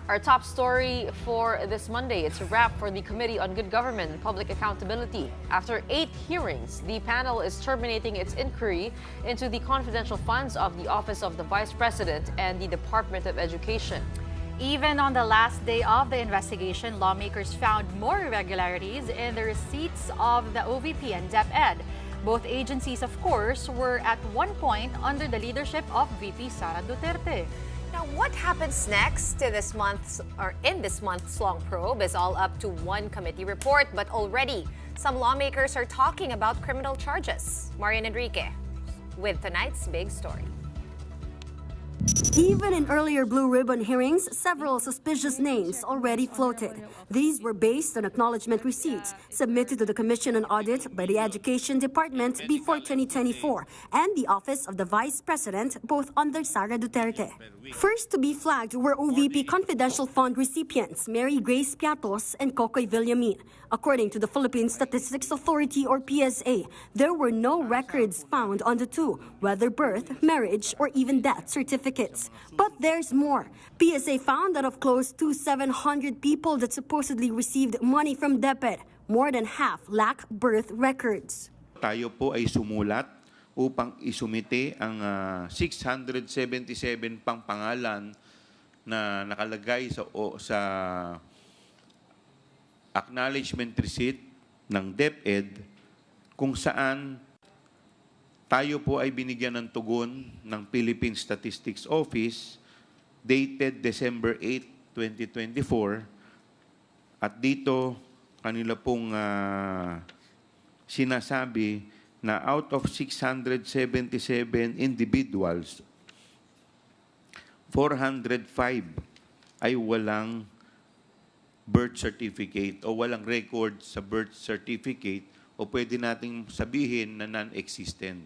Our top story for this Monday, it's a wrap for the Committee on Good Government and Public Accountability. After 8 hearings, the panel is terminating its inquiry into the confidential funds of the Office of the Vice President and the Department of Education. Even on the last day of the investigation, lawmakers found more irregularities in the receipts of the OVP and DepEd. Both agencies, of course, were at one point under the leadership of VP Sara Duterte. Now, what happens next to this month's in this month's long probe is all up to one committee report, but already some lawmakers are talking about criminal charges. Marian Enrique with tonight's big story. Even in earlier blue ribbon hearings, several suspicious names already floated. These were based on acknowledgement receipts submitted to the Commission on Audit by the Education Department before 2024 and the Office of the Vice President, both under Sara Duterte. First to be flagged were OVP confidential fund recipients Mary Grace Piatos and Kokoy Villamin. According to the Philippine Statistics Authority or PSA, there were no records found on the two, whether birth, marriage, or even death certificates. But there's more. PSA found that of close to 700 people that supposedly received money from DepEd, more than half lack birth records. Tayo po ay sumulat upang isumite ang 677 pang pangalan na nakalagay sa acknowledgement receipt ng DepEd kung saan tayo po ay binigyan ng tugon ng Philippine Statistics Office dated December 8, 2024 at dito kanila pong sinasabi na out of 677 individuals, 405 ay walang birth certificate o walang record sa birth certificate o pwede nating sabihin na non-existent.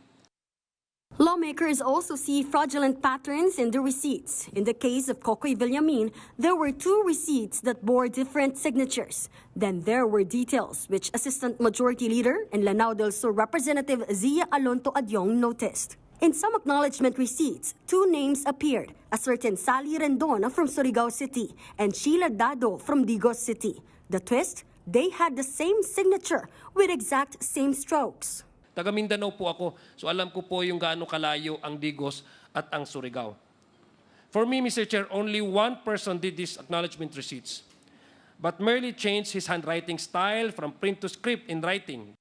Lawmakers also see fraudulent patterns in the receipts. In the case of Kokoy Villamin, there were 2 receipts that bore different signatures. Then there were details which Assistant Majority Leader and Lanao del Sur Representative Zia Alonto Adyong noticed. In some acknowledgement receipts, 2 names appeared, a certain Sally Rendon from Surigao City and Sheila Dado from Digos City. The twist? They had the same signature with exact same strokes. Taga Mindanao po ako, so alam ko po yung gaano kalayo ang Digos at ang Surigao. For me, Mr. Chair, only one person did these acknowledgement receipts, but merely changed his handwriting style from print to script in writing.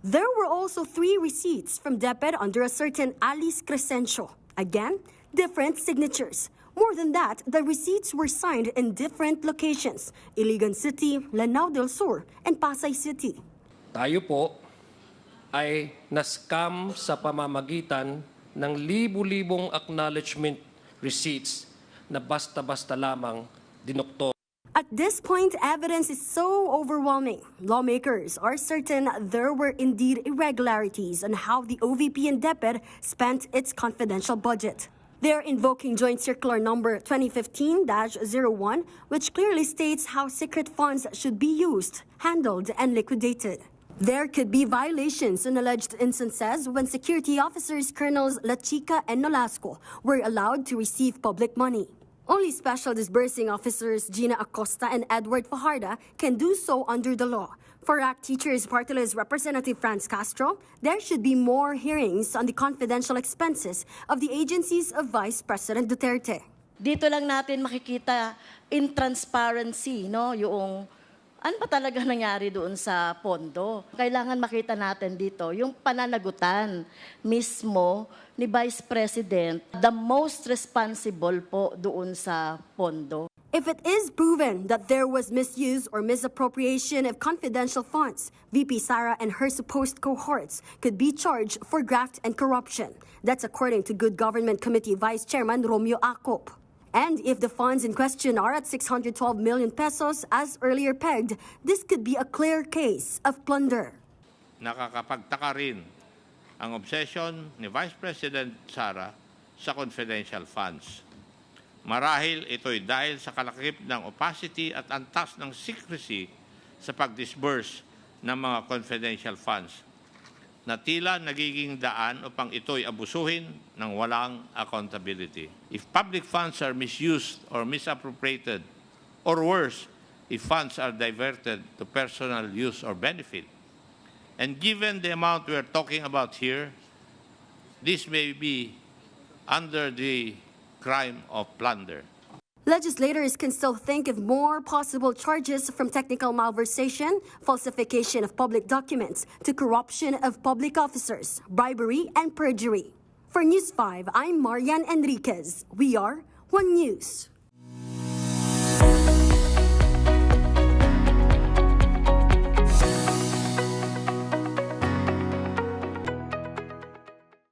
There were also 3 receipts from DepEd under a certain Alice Crescencio. Again, different signatures. More than that, the receipts were signed in different locations: Iligan City, Lanao del Sur, and Pasay City. Tayo po ay na-scam sa pamamagitan ng libu-libong acknowledgement receipts na basta-basta lamang dinoktor. At this point, evidence is so overwhelming. Lawmakers are certain there were indeed irregularities on how the OVP and DepEd spent its confidential budget. They're invoking Joint Circular Number 2015-01, which clearly states how secret funds should be used, handled, and liquidated. There could be violations in alleged instances when security officers Colonels La Chica and Nolasco were allowed to receive public money. Only Special Disbursing Officers Gina Acosta and Edward Fajarda can do so under the law. For ACT Teachers Party List Representative Franz Castro, there should be more hearings on the confidential expenses of the agencies of Vice President Duterte. Dito lang natin makikita in transparency, no, yung ano ba talaga nangyari doon sa pondo. Kailangan makita natin dito yung pananagutan mismo ni Vice President, the most responsible po doon sa pondo. If it is proven that there was misuse or misappropriation of confidential funds, VP Sara and her supposed cohorts could be charged for graft and corruption. That's according to Good Government Committee Vice Chairman Romeo Acop. And if the funds in question are at 612 million pesos as earlier pegged, this could be a clear case of plunder. Nakakapagtaka rin ang obsession ni Vice President Sara sa confidential funds. Marahil ito'y dahil sa kalakip ng opacity at antas ng secrecy sa pag-disburse ng mga confidential funds na tila nagiging daan upang ito'y abusuhin ng walang accountability. If public funds are misused or misappropriated or worse, if funds are diverted to personal use or benefit. And given the amount we are talking about here, this may be under the crime of plunder. Legislators can still think of more possible charges from technical malversation, falsification of public documents, to corruption of public officers, bribery, and perjury. For News 5, I'm Marian Enriquez. We are One News.